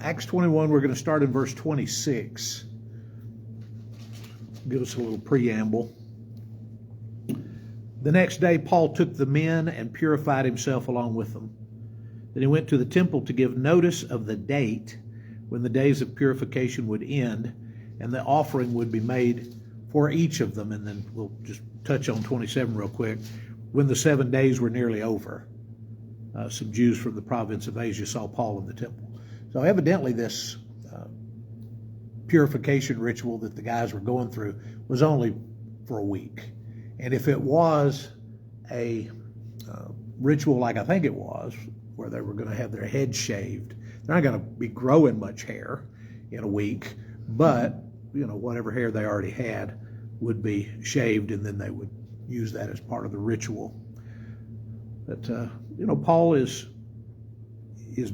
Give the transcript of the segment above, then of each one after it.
Acts 21, we're going to start in verse 26. Give us a little preamble. The next day, Paul took the men and purified himself along with them. Then he went to the temple to give notice of the date when the days of purification would end and the offering would be made for each of them. And then we'll just touch on 27 real quick. When the 7 days were nearly over, some Jews from the province of Asia saw Paul in the temple. So evidently this purification ritual that the guys were going through was only for a week. And if it was a ritual like I think it was, where they were going to have their heads shaved, they're not going to be growing much hair in a week, but whatever hair they already had would be shaved, and then they would use that as part of the ritual. But Paul is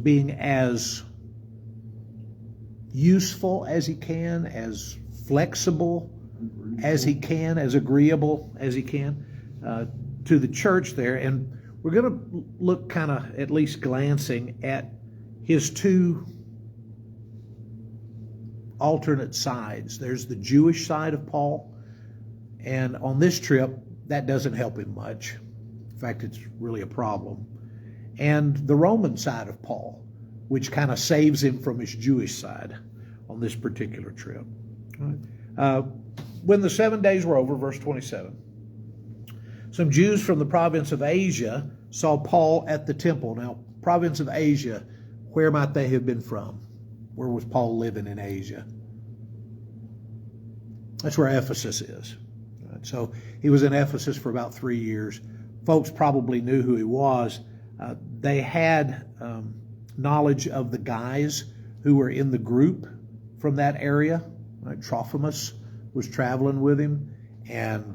being as useful as he can, as flexible as he can, as agreeable as he can to the church there. And we're going to look kind of at least glancing at his two alternate sides. There's the Jewish side of Paul, and on this trip, that doesn't help him much. In fact, it's really a problem. And the Roman side of Paul, which kind of saves him from his Jewish side on this particular trip. When the 7 days were over, verse 27, some Jews from the province of Asia saw Paul at the temple. Now, province of Asia, where might they have been from? Where was Paul living in Asia? That's where Ephesus is. So he was in Ephesus for about 3 years. Folks probably knew who he was. They had knowledge of the guys who were in the group from that area. Right? Trophimus was traveling with him, and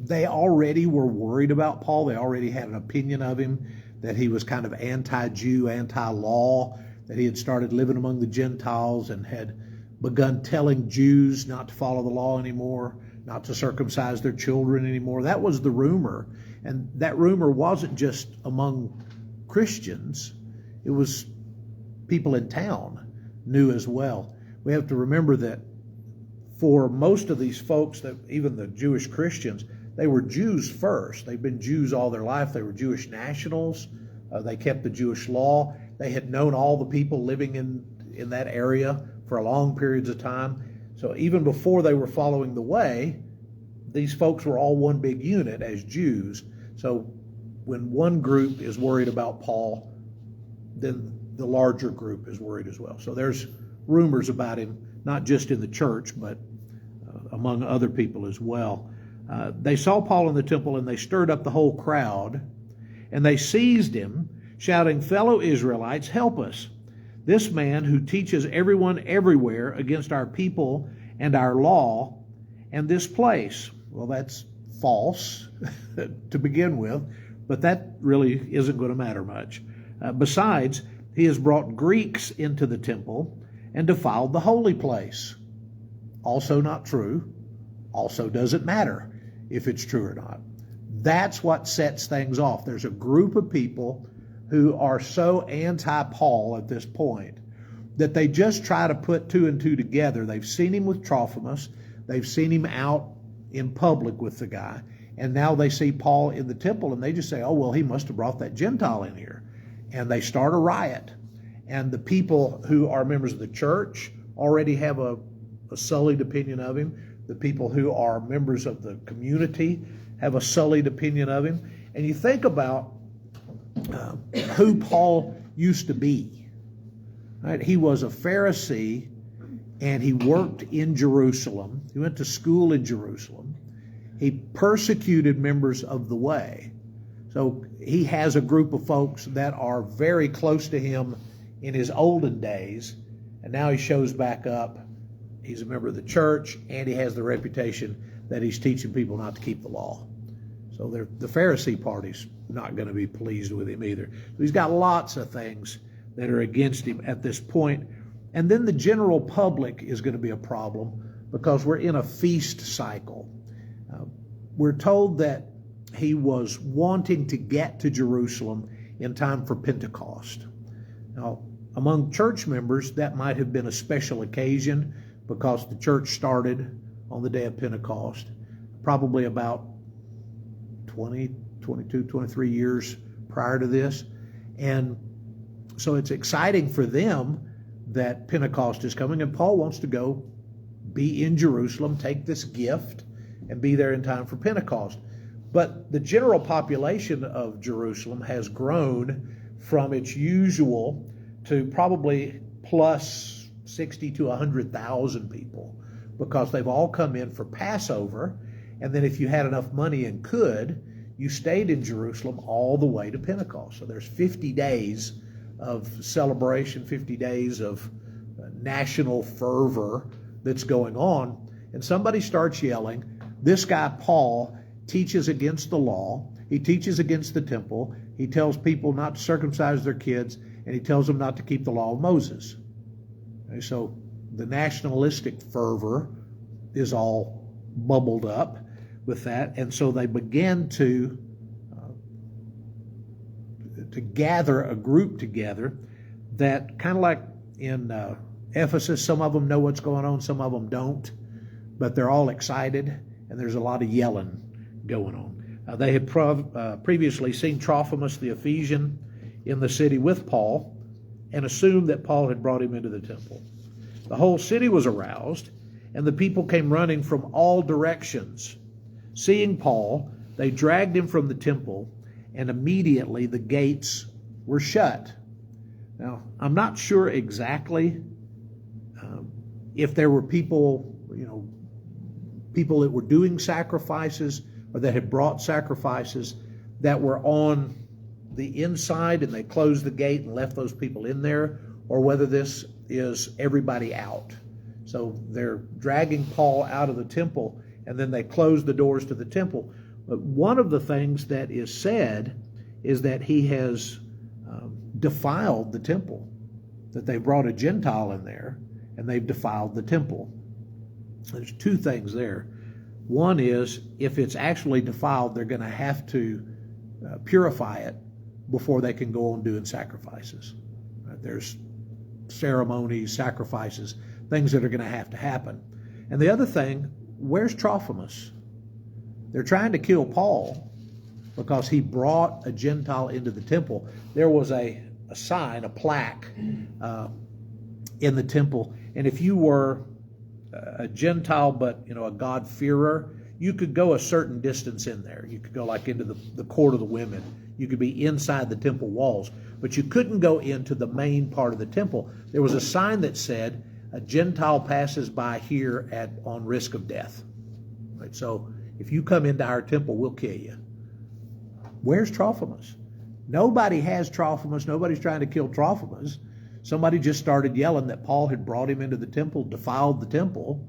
they already were worried about Paul. They already had an opinion of him, that he was kind of anti-Jew, anti-law, that he had started living among the Gentiles and had begun telling Jews not to follow the law anymore, not to circumcise their children anymore. That was the rumor. And that rumor wasn't just among Christians. It was people in town knew as well. We have to remember that for most of these folks, that even the Jewish Christians, they were Jews first. They've been Jews all their life. They were Jewish nationals. They kept the Jewish law. They had known all the people living in that area for long periods of time. So even before they were following the way, these folks were all one big unit as Jews. So when one group is worried about Paul, then the larger group is worried as well. So there's rumors about him, not just in the church, but among other people as well. They saw Paul in the temple, and they stirred up the whole crowd, and they seized him, shouting, "Fellow Israelites, help us. This man who teaches everyone everywhere against our people and our law and this place." Well, that's false to begin with, but that really isn't going to matter much. Besides, he has brought Greeks into the temple and defiled the holy place. Also not true. Also doesn't matter if it's true or not. That's what sets things off. There's a group of people who are so anti-Paul at this point that they just try to put two and two together. They've seen him with Trophimus. They've seen him out in public with the guy. And now they see Paul in the temple, and they just say, oh, well, he must have brought that Gentile in here. And they start a riot. And the people who are members of the church already have a sullied opinion of him. The people who are members of the community have a sullied opinion of him. And you think about who Paul used to be. Right? He was a Pharisee, and he worked in Jerusalem. He went to school in Jerusalem. He persecuted members of the way. So he has a group of folks that are very close to him in his olden days, and now he shows back up. He's a member of the church, and he has the reputation that he's teaching people not to keep the law. So the Pharisee party's not going to be pleased with him either. So he's got lots of things that are against him at this point. And then the general public is going to be a problem because we're in a feast cycle. We're told that he was wanting to get to Jerusalem in time for Pentecost. Now, among church members, that might have been a special occasion because the church started on the day of Pentecost, probably about 20, 22, 23 years prior to this. And so it's exciting for them that Pentecost is coming, and Paul wants to go be in Jerusalem, take this gift, and be there in time for Pentecost. But the general population of Jerusalem has grown from its usual to probably plus 60 to 100,000 people, because they've all come in for Passover, and then if you had enough money and could, you stayed in Jerusalem all the way to Pentecost. So there's 50 days of celebration, 50 days of national fervor that's going on. And somebody starts yelling, this guy Paul teaches against the law, he teaches against the temple, he tells people not to circumcise their kids, and he tells them not to keep the law of Moses. Okay, so the nationalistic fervor is all bubbled up with that, and so they began to gather a group together that, kind of like in Ephesus, some of them know what's going on, some of them don't, but they're all excited, and there's a lot of yelling going on. They had previously seen Trophimus the Ephesian in the city with Paul and assumed that Paul had brought him into the temple. The whole city was aroused, and the people came running from all directions. Seeing Paul, they dragged him from the temple, and immediately the gates were shut. Now, I'm not sure exactly if there were people, people that were doing sacrifices or that had brought sacrifices that were on the inside and they closed the gate and left those people in there, or whether this is everybody out. So they're dragging Paul out of the temple, and then they close the doors to the temple. But one of the things that is said is that he has defiled the temple, that they brought a Gentile in there and they've defiled the temple. There's two things there. One is, if it's actually defiled, they're going to have to purify it before they can go on doing sacrifices. Right? There's ceremonies, sacrifices, things that are going to happen. And the other thing, where's Trophimus? They're trying to kill Paul because he brought a Gentile into the temple. There was a sign, a plaque in the temple, and if you were a Gentile but a God-fearer, you could go a certain distance in there. You could go like into the court of the women. You could be inside the temple walls, but you couldn't go into the main part of the temple. There was a sign that said, a Gentile passes by here on risk of death. Right? So if you come into our temple, we'll kill you. Where's Trophimus? Nobody has Trophimus. Nobody's trying to kill Trophimus. Somebody just started yelling that Paul had brought him into the temple, defiled the temple.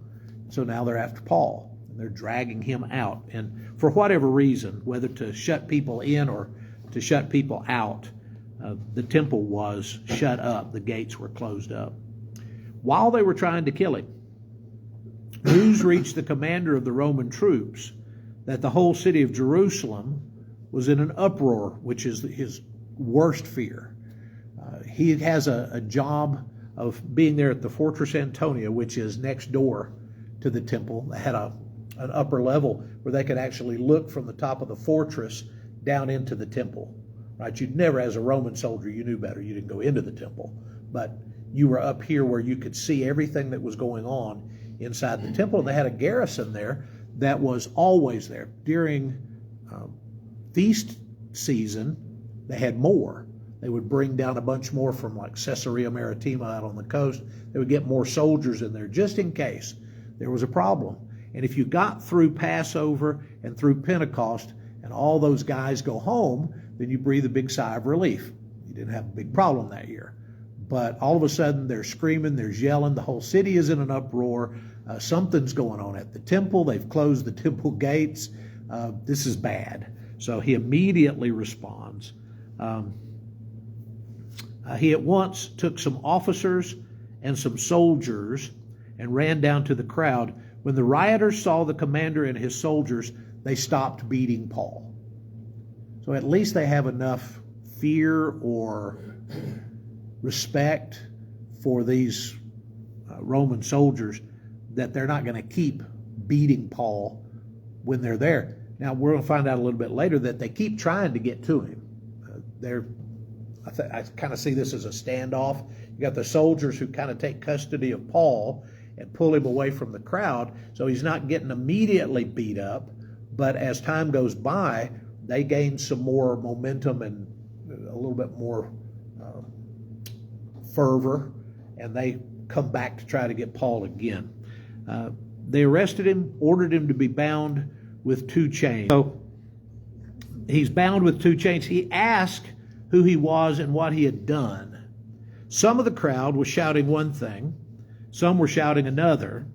So now they're after Paul. And they're dragging him out. And for whatever reason, whether to shut people in or to shut people out, the temple was shut up. The gates were closed up. While they were trying to kill him, news reached the commander of the Roman troops that the whole city of Jerusalem was in an uproar, which is his worst fear. He has a job of being there at the Fortress Antonia, which is next door to the temple. They had an upper level where they could actually look from the top of the fortress down into the temple. Right? You'd never, as a Roman soldier, you knew better. You didn't go into the temple, but you were up here where you could see everything that was going on inside the temple. And they had a garrison there that was always there. During feast season, they had more. They would bring down a bunch more from like Caesarea Maritima out on the coast. They would get more soldiers in there just in case there was a problem. And if you got through Passover and through Pentecost and all those guys go home, then you breathe a big sigh of relief. You didn't have a big problem that year. But all of a sudden, there's screaming, there's yelling, the whole city is in an uproar. Something's going on at the temple. They've closed the temple gates. This is bad. So he immediately responds. He at once took some officers and some soldiers and ran down to the crowd. When the rioters saw the commander and his soldiers, they stopped beating Paul. So at least they have enough fear or respect for these Roman soldiers that they're not going to keep beating Paul when they're there. Now, we're going to find out a little bit later that they keep trying to get to him. I kind of see this as a standoff. You got the soldiers who kind of take custody of Paul and pull him away from the crowd, so he's not getting immediately beat up, but as time goes by, they gain some more momentum and a little bit more fervor, and they come back to try to get Paul again. They arrested him, ordered him to be bound with 2 chains. So he's bound with 2 chains. He asked who he was and what he had done. Some of the crowd was shouting one thing, some were shouting another,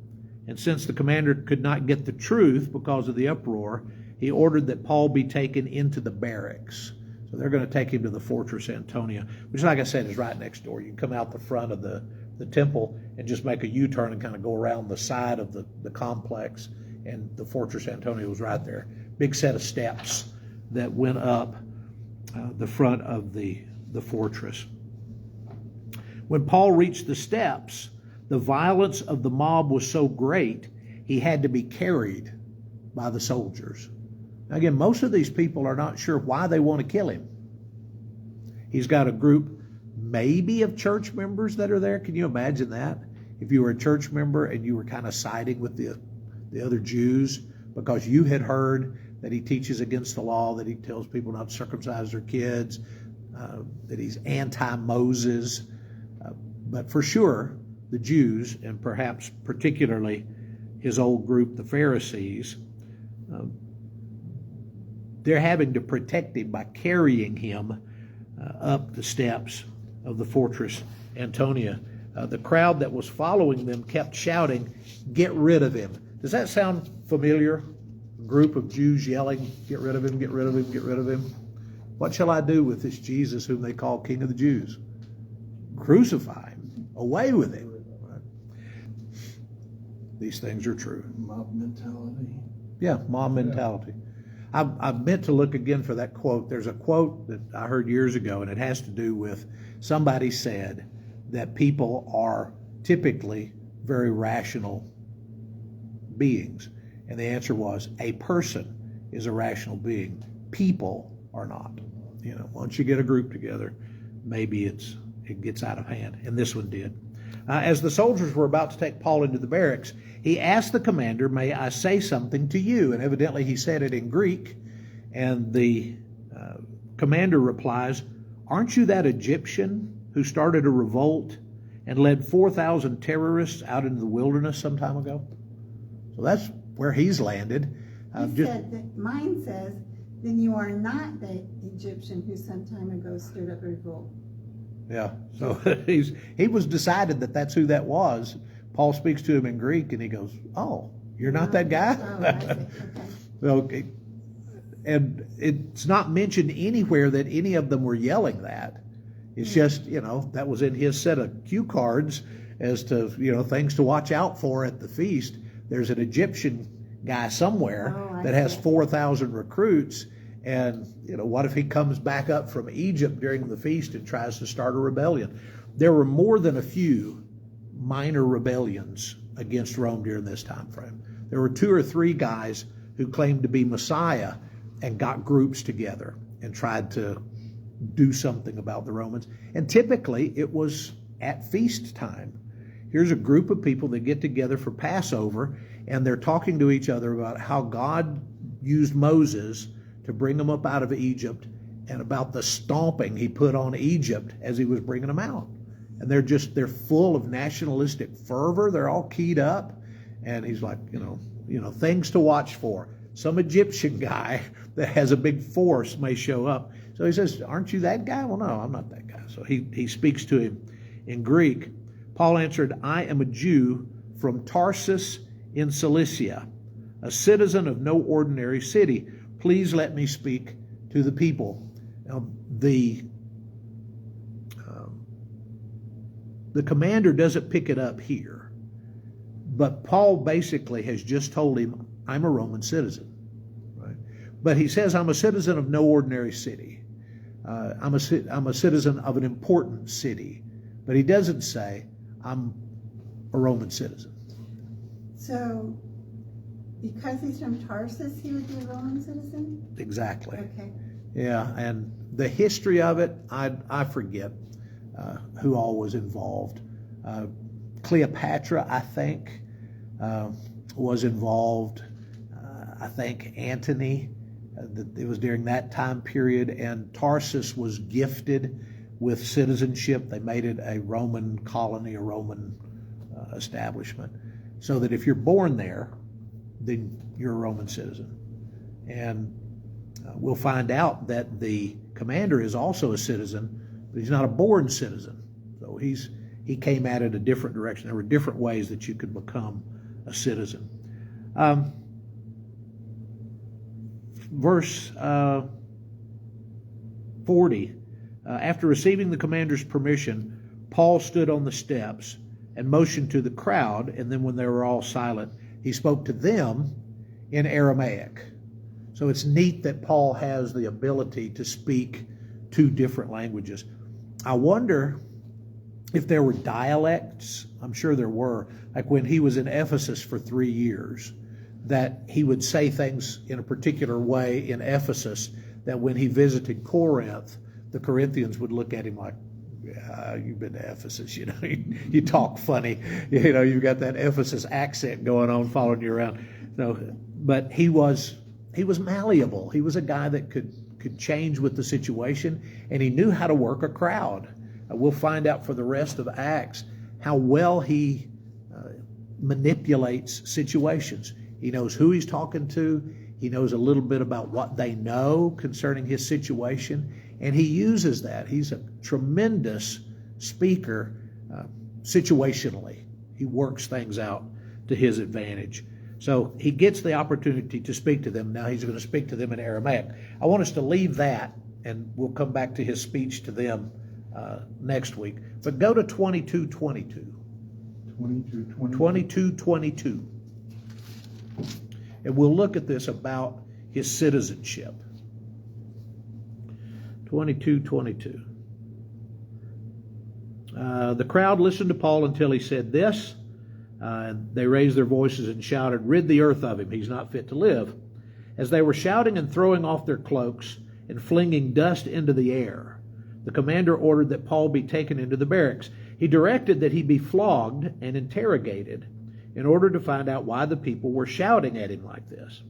and since the commander could not get the truth because of the uproar, he ordered that Paul be taken into the barracks. So they're going to take him to the Fortress Antonia, which, like I said, is right next door. You can come out the front of the temple and just make a U-turn and kind of go around the side of the complex, and the Fortress Antonia was right there. Big set of steps that went up the front of the fortress. When Paul reached the steps, the violence of the mob was so great, he had to be carried by the soldiers. Now again, most of these people are not sure why they want to kill him. He's got a group maybe of church members that are there. Can you imagine that? If you were a church member and you were kind of siding with the other Jews because you had heard that he teaches against the law, that he tells people not to circumcise their kids, that he's anti-Moses. But for sure, the Jews, and perhaps particularly his old group, the Pharisees, they're having to protect him by carrying him up the steps of the Fortress Antonia. The crowd that was following them kept shouting, "Get rid of him." Does that sound familiar? A group of Jews yelling, "Get rid of him, get rid of him, get rid of him." What shall I do with this Jesus whom they call King of the Jews? Crucify him. Away with him. Right? These things are true. Mob mentality. Yeah, mob mentality. I meant to look again for that quote. There's a quote that I heard years ago, and it has to do with somebody said that people are typically very rational beings. And the answer was, a person is a rational being. People are not. You know, once you get a group together, maybe it gets out of hand. And this one did. As the soldiers were about to take Paul into the barracks, he asked the commander, "May I say something to you?" And evidently he said it in Greek. And the commander replies, "Aren't you that Egyptian who started a revolt and led 4,000 terrorists out into the wilderness some time ago?" So that's where he's landed. Mine says, "Then you are not the Egyptian who some time ago stirred up a revolt." Yeah, so he was decided that that's who that was. Paul speaks to him in Greek, and he goes, "Oh, you're not that guy?" Oh, I see. Okay. Okay. And it's not mentioned anywhere that any of them were yelling that. It's just, that was in his set of cue cards as to, things to watch out for at the feast. There's an Egyptian guy somewhere that has 4,000 recruits. And, what if he comes back up from Egypt during the feast and tries to start a rebellion? There were more than a few minor rebellions against Rome during this time frame. There were 2 or 3 guys who claimed to be Messiah and got groups together and tried to do something about the Romans. And typically it was at feast time. Here's a group of people that get together for Passover, and they're talking to each other about how God used Moses to bring them up out of Egypt, and about the stomping he put on Egypt as he was bringing them out. And they're full of nationalistic fervor. They're all keyed up. And he's like, things to watch for. Some Egyptian guy that has a big force may show up. So he says, "Aren't you that guy?" "Well, no, I'm not that guy." So he speaks to him in Greek. Paul answered, "I am a Jew from Tarsus in Cilicia, a citizen of no ordinary city. Please let me speak to the people." Now, the commander doesn't pick it up here, but Paul basically has just told him, "I'm a Roman citizen," right? But he says, "I'm a citizen of no ordinary city. I'm a citizen of an important city." But he doesn't say, I'm a Roman citizen. So, because he's from Tarsus, he would be a Roman citizen? Exactly. Okay. Yeah, and the history of it, I forget who all was involved. Cleopatra, I think, was involved. I think Antony, it was during that time period, and Tarsus was gifted with citizenship. They made it a Roman colony, a Roman establishment, so that if you're born there, then you're a Roman citizen. And we'll find out that the commander is also a citizen, but he's not a born citizen. So he came at it a different direction. There were different ways that you could become a citizen. Verse 40, after receiving the commander's permission, Paul stood on the steps and motioned to the crowd, and then when they were all silent, he spoke to them in Aramaic. So it's neat that Paul has the ability to speak two different languages. I wonder if there were dialects. I'm sure there were. Like when he was in Ephesus for 3 years, that he would say things in a particular way in Ephesus that when he visited Corinth, the Corinthians would look at him like, yeah, you've been to Ephesus, you know, you talk funny, you know, you've got that Ephesus accent going on following you around. So, but he was malleable. He was a guy that could change with the situation, and he knew how to work a crowd. We'll find out for the rest of Acts how well he manipulates situations. He knows who he's talking to. He knows a little bit about what they know concerning his situation, and he uses that. He's a tremendous speaker situationally. He works things out to his advantage. So he gets the opportunity to speak to them. Now he's going to speak to them in Aramaic. I want us to leave that, and we'll come back to his speech to them next week. But go to 22:22. 22:22. And we'll look at this about his citizenship. 22:22. The crowd listened to Paul until he said this. They raised their voices and shouted, "Rid the earth of him, he's not fit to live." As they were shouting and throwing off their cloaks and flinging dust into the air, the commander ordered that Paul be taken into the barracks. He directed that he be flogged and interrogated in order to find out why the people were shouting at him like this.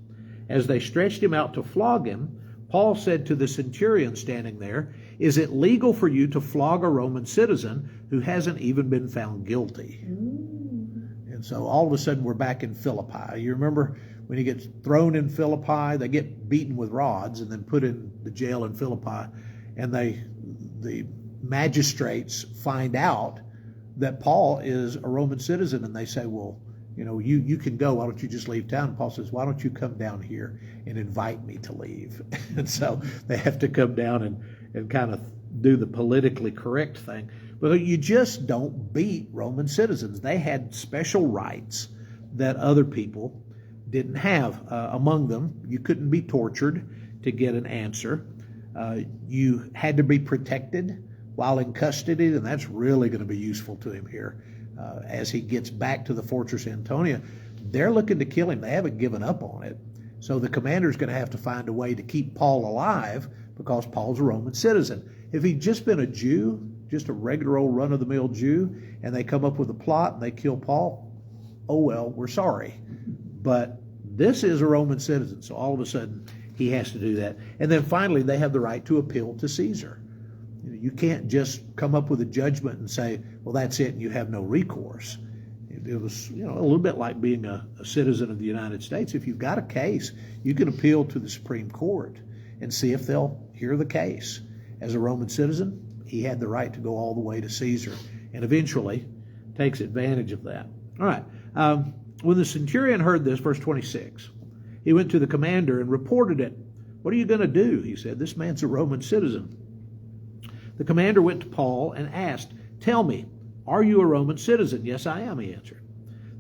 As they stretched him out to flog him, Paul said to the centurion standing there, "Is it legal for you to flog a Roman citizen who hasn't even been found guilty?" And so all of a sudden we're back in Philippi. You remember when he gets thrown in Philippi, they get beaten with rods and then put in the jail in Philippi, and the magistrates find out that Paul is a Roman citizen, and they say, well, you know, you can go. Why don't you just leave town? And Paul says, why don't you come down here and invite me to leave? And so they have to come down and kind of do the politically correct thing. But you just don't beat Roman citizens. They had special rights that other people didn't have. Among them, you couldn't be tortured to get an answer. You had to be protected while in custody, and that's really going to be useful to him here. As he gets back to the fortress Antonia, they're looking to kill him. They haven't given up on it. So the commander's going to have to find a way to keep Paul alive because Paul's a Roman citizen. If he'd just been a Jew, just a regular old run-of-the-mill Jew, and they come up with a plot and they kill Paul, oh well, we're sorry. But this is a Roman citizen, so all of a sudden he has to do that. And then finally, they have the right to appeal to Caesar. You can't just come up with a judgment and say, well, that's it, and you have no recourse. It was, you know, a little bit like being a citizen of the United States. If you've got a case, you can appeal to the Supreme Court and see if they'll hear the case. As a Roman citizen, he had the right to go all the way to Caesar, and eventually takes advantage of that. All right. When the centurion heard this, verse 26, he went to the commander and reported it. What are you going to do? He said, this man's a Roman citizen. The commander went to Paul and asked, tell me, are you a Roman citizen? Yes, I am, he answered.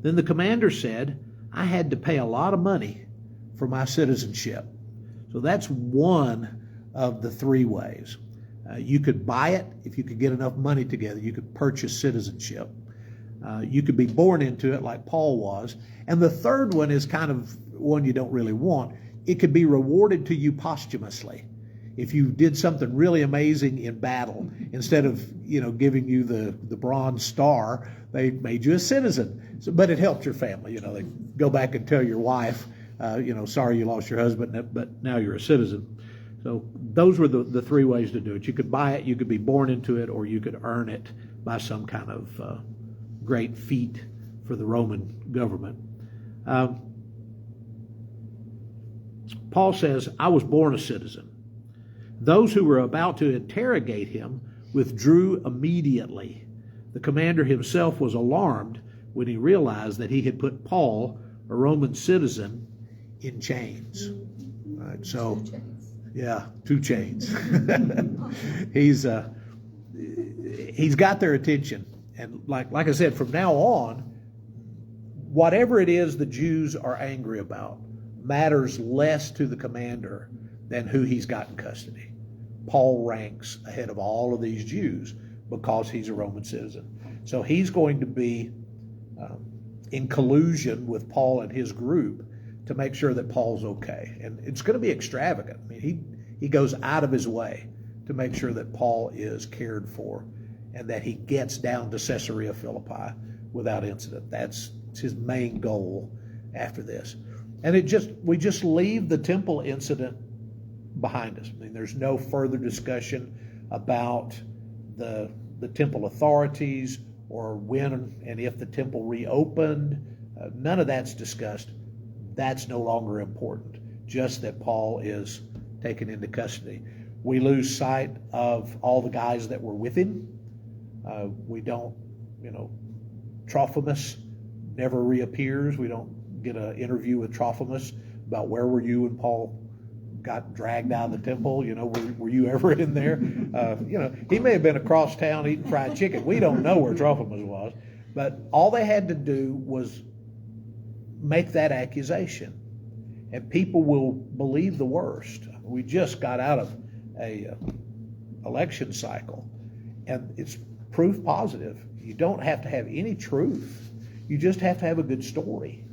Then the commander said, I had to pay a lot of money for my citizenship. So that's one of the three ways. You could buy it if you could get enough money together. You could purchase citizenship. You could be born into it like Paul was. And the third one is kind of one you don't really want. It could be rewarded to you posthumously. If you did something really amazing in battle, instead of giving you the Bronze Star, they made you a citizen. So, but it helped your family. They go back and tell your wife, sorry you lost your husband, but now you're a citizen. So those were the three ways to do it. You could buy it, you could be born into it, or you could earn it by some kind of great feat for the Roman government. Paul says, I was born a citizen. Those who were about to interrogate him withdrew immediately. The commander himself was alarmed when he realized that he had put Paul, a Roman citizen, in chains. Right, so, yeah, 2 chains. He's got their attention. And like I said, from now on, whatever it is the Jews are angry about matters less to the commander than who he's got in custody. Paul ranks ahead of all of these Jews because he's a Roman citizen. So he's going to be in collusion with Paul and his group to make sure that Paul's okay. And it's going to be extravagant. I mean, he goes out of his way to make sure that Paul is cared for and that he gets down to Caesarea Philippi without incident. That's his main goal after this. And we just leave the temple incident behind us. I mean, there's no further discussion about the temple authorities or when and if the temple reopened. None of that's discussed. That's no longer important. Just that Paul is taken into custody. We lose sight of all the guys that were with him. We don't, Trophimus never reappears. We don't get an interview with Trophimus about where were you when Paul got dragged out of the temple. Were you ever in there? He may have been across town eating fried chicken. We don't know where Trophimus was. But all they had to do was make that accusation. And people will believe the worst. We just got out of a election cycle. And it's proof positive. You don't have to have any truth. You just have to have a good story.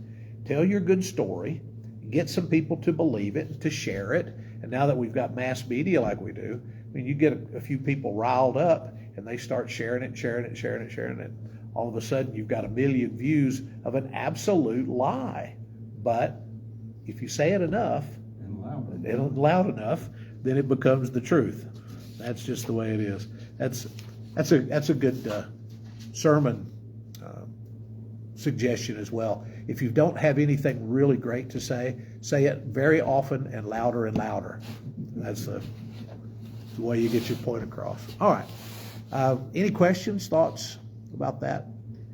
Tell your good story. Get some people to believe it, to share it. And now that we've got mass media like we do, you get a few people riled up and they start sharing it. All of a sudden, you've got 1 million views of an absolute lie. But if you say it enough, and loud enough, then it becomes the truth. That's just the way it is. That's a good sermon suggestion as well. If you don't have anything really great to say it very often and louder. That's the way you get your point across. All right. Any questions, thoughts about that?